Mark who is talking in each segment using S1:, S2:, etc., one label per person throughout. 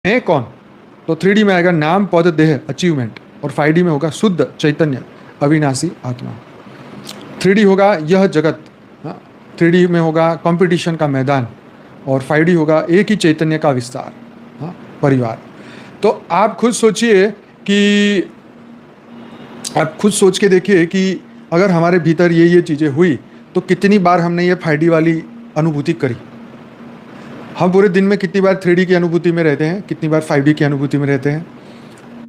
S1: है कौन? तो 3D में आएगा नाम पद देह अचीवमेंट, और 5D में होगा शुद्ध चैतन्य अविनाशी आत्मा। 3D होगा यह जगत, 3D में होगा कंपटीशन का मैदान, और 5D होगा एक ही चैतन्य का विस्तार, परिवार। तो आप खुद सोचिए कि आप खुद सोच के देखिए कि अगर हमारे भीतर ये चीज़ें हुई तो कितनी बार हमने ये 5D वाली अनुभूति करी। हम पूरे दिन में कितनी बार 3D की अनुभूति में रहते हैं, कितनी बार 5D की अनुभूति में रहते हैं।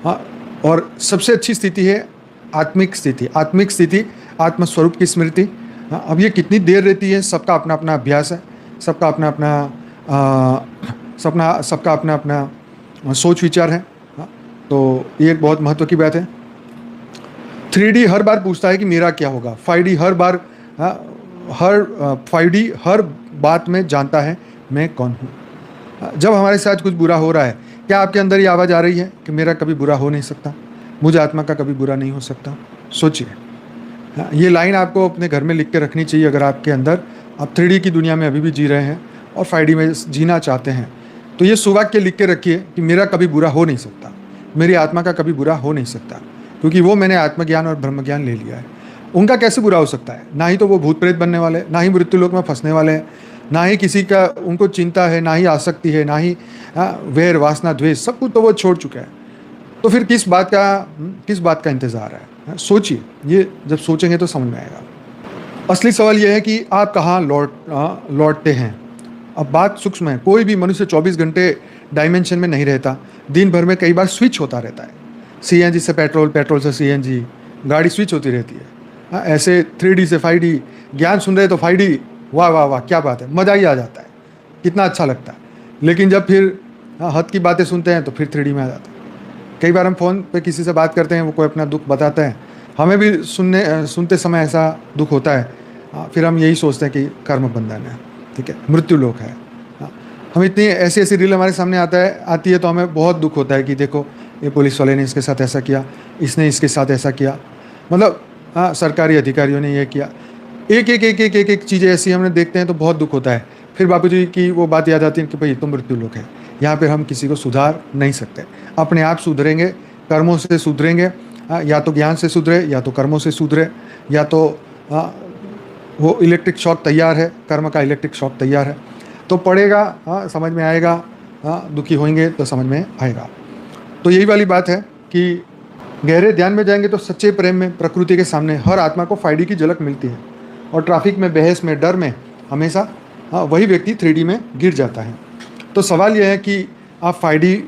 S1: हाँ, और सबसे अच्छी स्थिति है आत्मिक स्थिति। आत्मिक स्थिति, आत्मस्वरूप की स्मृति। हाँ, अब ये कितनी देर रहती है, सबका अपना अपना अभ्यास है, सबका अपना अपना सोच विचार है। हाँ, तो ये एक बहुत महत्व की बात है। 3D हर बार पूछता है कि मेरा क्या होगा। 5D हर बार 5D हर बात में जानता है मैं कौन हूँ। जब हमारे साथ कुछ बुरा हो रहा है, क्या आपके अंदर ये आवाज़ आ रही है कि मेरा कभी बुरा हो नहीं सकता, मुझे आत्मा का कभी बुरा नहीं हो सकता? सोचिए। ये लाइन आपको अपने घर में लिख के रखनी चाहिए। अगर आपके अंदर आप 3D की दुनिया में अभी भी जी रहे हैं और 5D में जीना चाहते हैं, तो ये सुवाक्य लिख के रखिए कि मेरा कभी बुरा हो नहीं सकता, मेरी आत्मा का कभी बुरा हो नहीं सकता, क्योंकि वो मैंने आत्मज्ञान और ब्रह्म ज्ञान ले लिया है। उनका कैसे बुरा हो सकता है? ना ही तो वो भूत प्रेत बनने वाले, ना ही मृत्युलोक में फंसने वाले हैं, ना ही किसी का उनको चिंता है, ना ही आसक्ति है, ना ही वैर वासना द्वेष, सब कुछ तो वो छोड़ चुके हैं। तो फिर किस बात का इंतज़ार है? सोचिए। ये जब सोचेंगे तो समझ में आएगा। असली सवाल यह है कि आप कहाँ लौटते हैं। अब बात सूक्ष्म है। कोई भी मनुष्य 24 घंटे डायमेंशन में नहीं रहता। दिन भर में कई बार स्विच होता रहता है। CNG से पेट्रोल, पेट्रोल से CNG, गाड़ी स्विच होती रहती है। ऐसे 3D से 5D, ज्ञान सुन रहे तो 5D, वाह वाह वाह क्या बात है, मज़ा ही आ जाता है, कितना अच्छा लगता है। लेकिन जब फिर हद की बातें सुनते हैं तो फिर 3D में आ जाता है। कई बार हम फ़ोन पे किसी से बात करते हैं, वो कोई अपना दुख बताता है, हमें भी सुनते समय ऐसा दुख होता है। फिर हम यही सोचते हैं कि कर्म बंधन है, ठीक है, मृत्यु लोक है। हम इतनी ऐसी रील हमारे सामने आती है तो हमें बहुत दुख होता है कि देखो ये पुलिस वाले ने इसके साथ ऐसा किया, इसने इसके साथ ऐसा किया, मतलब सरकारी अधिकारियों ने ये किया। एक चीज़ें ऐसी हमने देखते हैं तो बहुत दुख होता है। फिर बापूजी की वो बात याद आती है कि भाई तो मृत्यु लोक है, यहाँ पर हम किसी को सुधार नहीं सकते। अपने आप सुधरेंगे, कर्मों से सुधरेंगे, या तो ज्ञान से सुधरे या तो कर्मों से सुधरे, या तो वो इलेक्ट्रिक शॉक तैयार है, कर्म का इलेक्ट्रिक शॉक तैयार है, तो पड़ेगा, समझ में आएगा। दुखी होंगे तो समझ में आएगा। तो यही वाली बात है कि गहरे ध्यान में जाएंगे तो सच्चे प्रेम में प्रकृति के सामने हर आत्मा को 5D की झलक मिलती है, और ट्रैफिक में, बहस में, डर में हमेशा वही व्यक्ति 3D में गिर जाता है। तो सवाल यह है कि आप 5D